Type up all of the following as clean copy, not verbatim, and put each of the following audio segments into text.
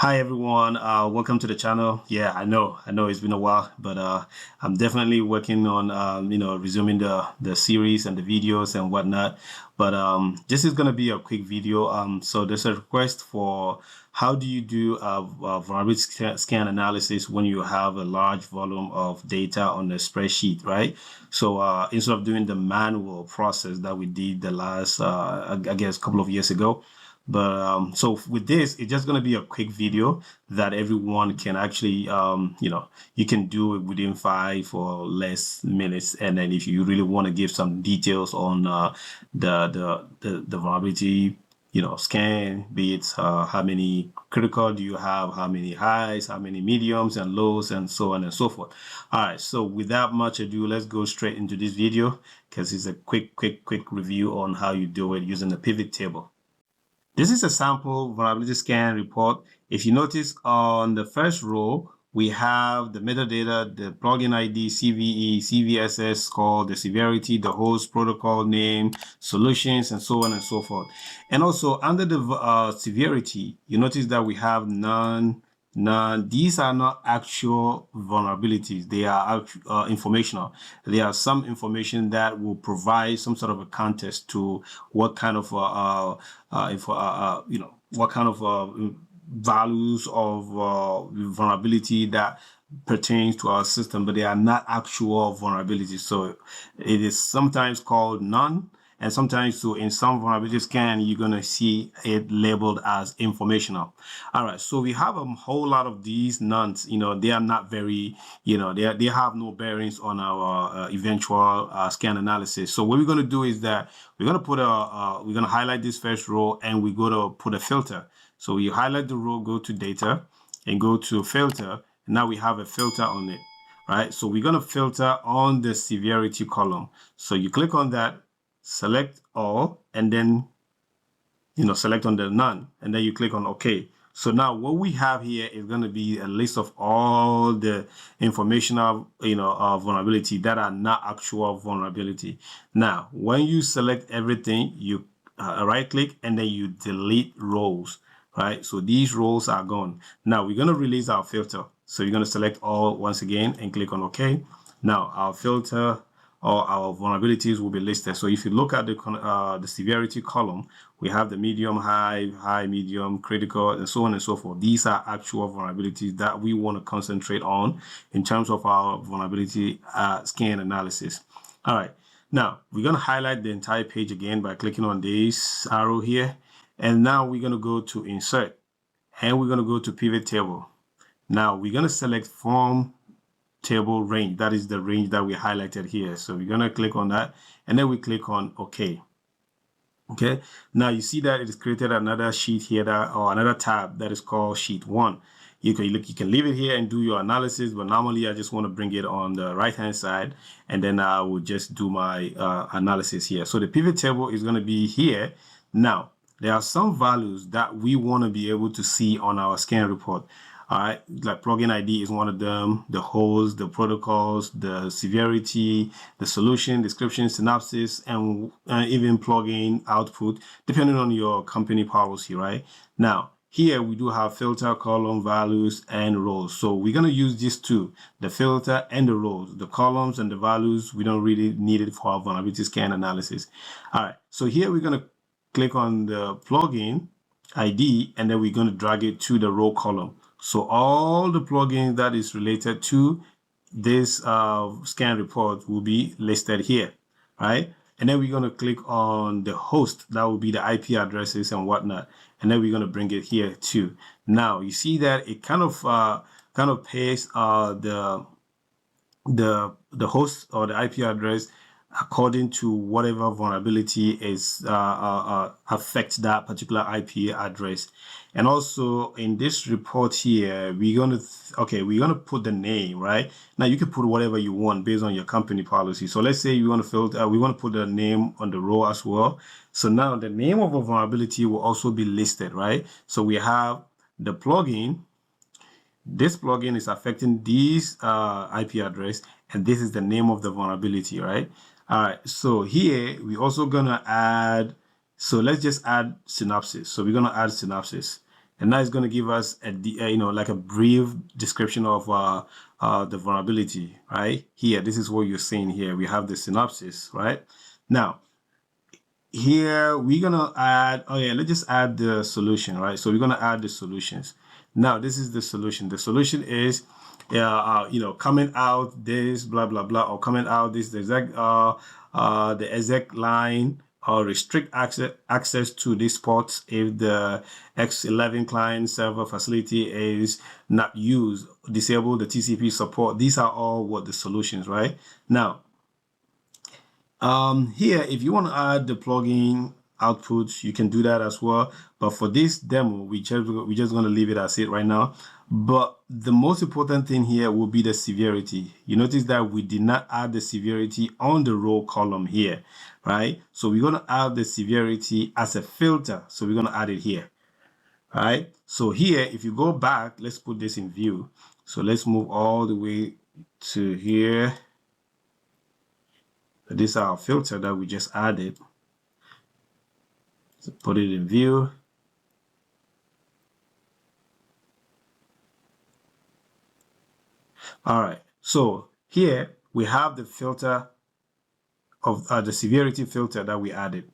Hi everyone, welcome to the channel. Yeah, I know it's been a while, but I'm definitely working on resuming the series and the videos and whatnot. But this is gonna be a quick video. So there's a request for how do you do vulnerability scan analysis when you have a large volume of data on a spreadsheet, right? So instead of doing the manual process that we did the last I guess a couple of years ago. But so with this, it's just going to be a quick video that everyone can actually, you can do it within 5 or less minutes. And then if you really want to give some details on the vulnerability, scan, be it how many critical do you have, how many highs, how many mediums and lows, and so on and so forth. All right, so without much ado, let's go straight into this video because it's a quick review on how you do it using the pivot table. This is a sample vulnerability scan report. If you notice on the first row, we have the metadata, the plugin ID, CVE, CVSS score, the severity, the host, protocol name, solutions, and so on and so forth. And also under the severity, you notice that we have none. These are not actual vulnerabilities. They are informational. There are some information that will provide some sort of a context to what kind of what kind of values of vulnerability that pertains to our system, but they are not actual vulnerabilities. So it is sometimes called none. And sometimes, so in some vulnerability scan, you're going to see it labeled as informational. All right, so we have a whole lot of these nuns. They are not very, they have no bearings on our eventual scan analysis. So what we're going to do is that we're going to put we're going to highlight this first row and we're going to put a filter. So you highlight the row, go to data and go to filter. And now we have a filter on it, right? So we're going to filter on the severity column. So you click on that, select all, and then select on the none, and then you click on OK. So now what we have here is going to be a list of all the informational vulnerability that are not actual vulnerability. Now when you select everything, you right click and then you delete rows, right? So these rows are gone. Now we're going to release our filter. So you're going to select all once again and click on OK. Now our filter or our vulnerabilities will be listed. So if you look at the severity column, we have the medium, high, medium, critical, and so on and so forth. These are actual vulnerabilities that we want to concentrate on in terms of our vulnerability scan analysis. All right, now we're going to highlight the entire page again by clicking on this arrow here. And now we're going to go to insert and we're going to go to pivot table. Now we're going to select form table range. That is the range that we highlighted here. So we're going to click on that and then we click on OK. Okay, now you see that it has created another sheet here or another tab that is called sheet 1. You can leave it here and do your analysis, but normally I just want to bring it on the right hand side and then I will just do my analysis here. So the pivot table is going to be here. Now there are some values that we want to be able to see on our scan report. All right, like plugin ID is one of them, the host, the protocols, the severity, the solution, description, synopsis, and even plugin output, depending on your company policy, right? Now, here we do have filter, column, values, and rows. So we're going to use these two, the filter and the rows. The columns and the values, we don't really need it for our vulnerability scan analysis. All right, so here we're going to click on the plugin ID, and then we're going to drag it to the row column. So all the plugins that is related to this scan report will be listed here, right? And then we're going to click on the host. That will be the IP addresses and whatnot. And then we're going to bring it here too. Now you see that it kind of pastes the host or the IP address according to whatever vulnerability is affects that particular IP address. And also in this report here, we're gonna put the name, right? Now you can put whatever you want based on your company policy. So let's say you want to filter, we want to put the name on the row as well. So now the name of a vulnerability will also be listed, right? So we have the plugin. This plugin is affecting this IP address, and this is the name of the vulnerability, right? All right, so here we're also gonna add, so let's just add synopsis. So we're gonna add synopsis, And now it's going to give us like a brief description of the vulnerability right here. This is what you're seeing here. We have the synopsis right now. Here we're gonna add, let's just add the solution, right? So we're gonna add the solutions. Now this is the solution. The solution is coming out this blah blah blah, or coming out this the exact line, or restrict access to these ports if the X11 client server facility is not used, disable the TCP support. These are all what the solutions, right? Now here, if you want to add the plugin outputs, you can do that as well. But for this demo, we're just going to leave it as it right now. But the most important thing here will be the severity. You notice that we did not add the severity on the row column here, right? So we're going to add the severity as a filter. So we're going to add it here. All right. So here, if you go back, let's put this in view. So let's move all the way to here. This is our filter that we just added. So put it in view. All right. So here we have the filter of the severity filter that we added.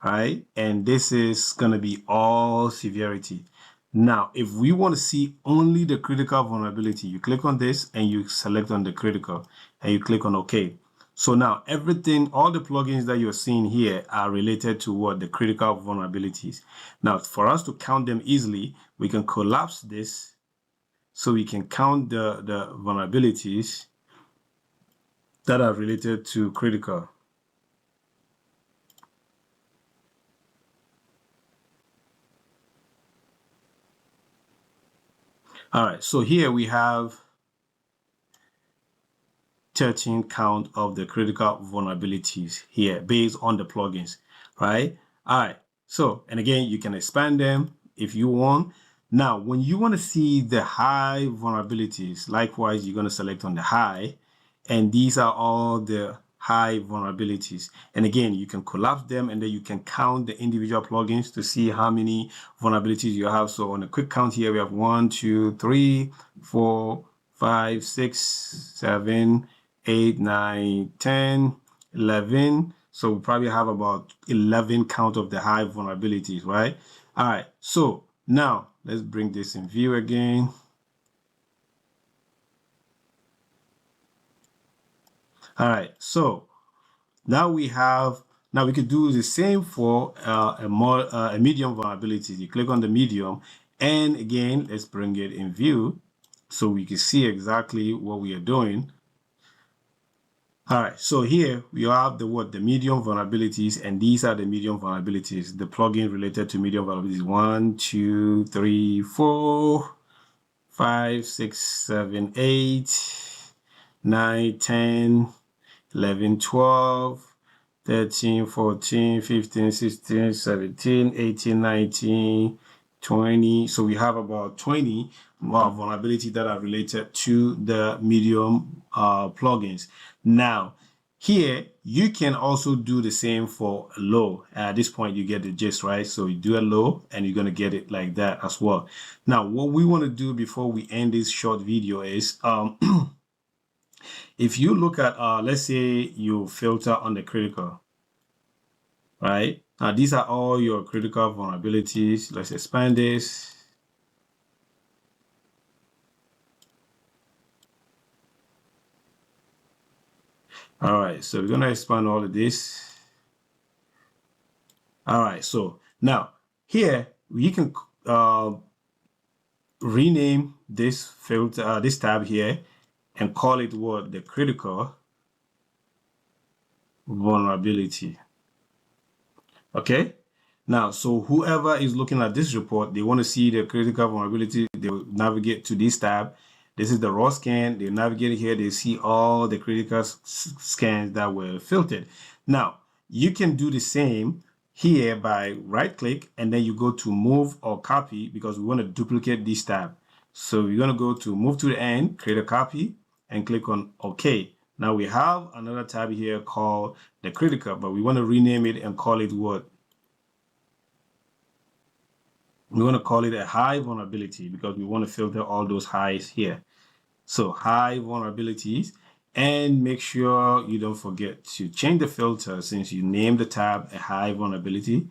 All right. And this is going to be all severity. Now, if we want to see only the critical vulnerability, you click on this and you select on the critical and you click on OK. So now everything, all the plugins that you're seeing here are related to what? The critical vulnerabilities. Now, for us to count them easily, we can collapse this so we can count the vulnerabilities that are related to critical. All right, so here we have 13 count of the critical vulnerabilities here based on the plugins, right? All right, so, and again, you can expand them if you want. Now, when you want to see the high vulnerabilities, likewise, you're going to select on the high, and these are all the high vulnerabilities. And again, you can collapse them and then you can count the individual plugins to see how many vulnerabilities you have. So on a quick count here, we have 1, 2, 3, 4, 5, 6, 7, 8, 9, 10, 11. So we probably have about 11 count of the high vulnerabilities, right? All right, so now let's bring this in view again. All right, so now we could do the same for a medium vulnerability. You click on the medium, and again, let's bring it in view so we can see exactly what we are doing. All right, so here we have the medium vulnerabilities, and these are the medium vulnerabilities, the plugin related to medium vulnerabilities. 1, 2, 3, 4, 5, 6, 7, 8, 9, 10, 11, 12, 13, 14, 15, 16, 17, 18, 19, 20. So we have about 20 vulnerabilities that are related to the medium plugins. Now, here, you can also do the same for low. At this point, you get the gist, right? So you do a low and you're going to get it like that as well. Now, what we want to do before we end this short video is if you look at, let's say you filter on the critical, right? Now, these are all your critical vulnerabilities. Let's expand this. All right, so we're going to expand all of this. All right, so now here we can rename this filter, this tab here, and call it what? The critical vulnerability. Okay. Now, so whoever is looking at this report, they want to see the critical vulnerability, they will navigate to this tab. This is the raw scan. They navigate here. They see all the critical scans that were filtered. Now, you can do the same here by right click and then you go to move or copy because we want to duplicate this tab. So you're going to go to move to the end, create a copy and click on OK. Now we have another tab here called the critical, but we want to rename it and call it what? We want to call it a high vulnerability because we want to filter all those highs here. So high vulnerabilities, and make sure you don't forget to change the filter since you named the tab a high vulnerability.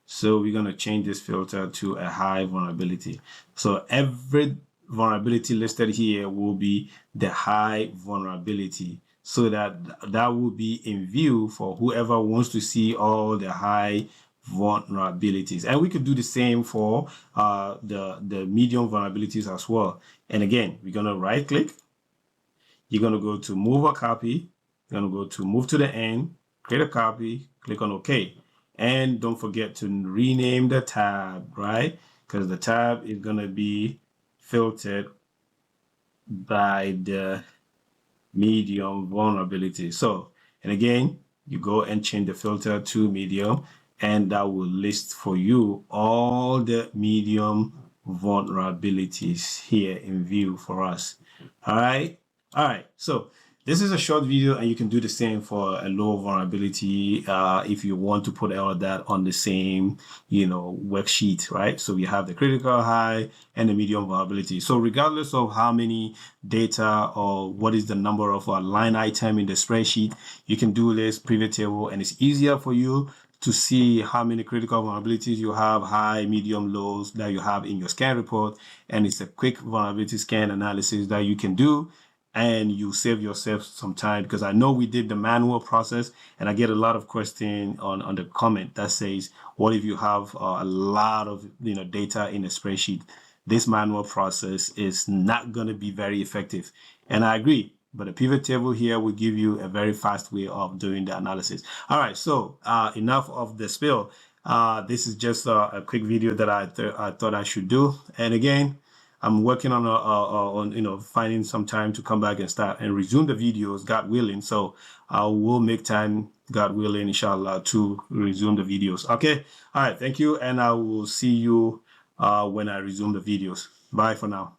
So we're going to change this filter to a high vulnerability. So every vulnerability listed here will be the high vulnerability, so that will be in view for whoever wants to see all the high vulnerabilities. And we could do the same for the medium vulnerabilities as well. And again, we're going to right click. You're going to go to move a copy. You're going to go to move to the end, create a copy, click on OK. And don't forget to rename the tab, right? Because the tab is going to be filtered by the medium vulnerability. So, and again, you go and change the filter to medium, and that will list for you all the medium vulnerabilities here in view for us. All right. So this is a short video, and you can do the same for a low vulnerability if you want to put all of that on the same, worksheet, right? So we have the critical, high, and the medium vulnerability. So regardless of how many data or what is the number of line item in the spreadsheet, you can do this pivot table, and it's easier for you to see how many critical vulnerabilities you have, high, medium, lows that you have in your scan report. And it's a quick vulnerability scan analysis that you can do, and you save yourself some time, because I know we did the manual process, and I get a lot of questions on the comment that says, what if you have a lot of data in a spreadsheet? This manual process is not going to be very effective. And I agree, but a pivot table here will give you a very fast way of doing the analysis. All right, so enough of the spill. This is just a quick video that I thought I should do. And again, I'm working on finding some time to come back and start and resume the videos, God willing. So I will make time, God willing, inshallah, to resume the videos. Okay. All right. Thank you. And I will see you when I resume the videos. Bye for now.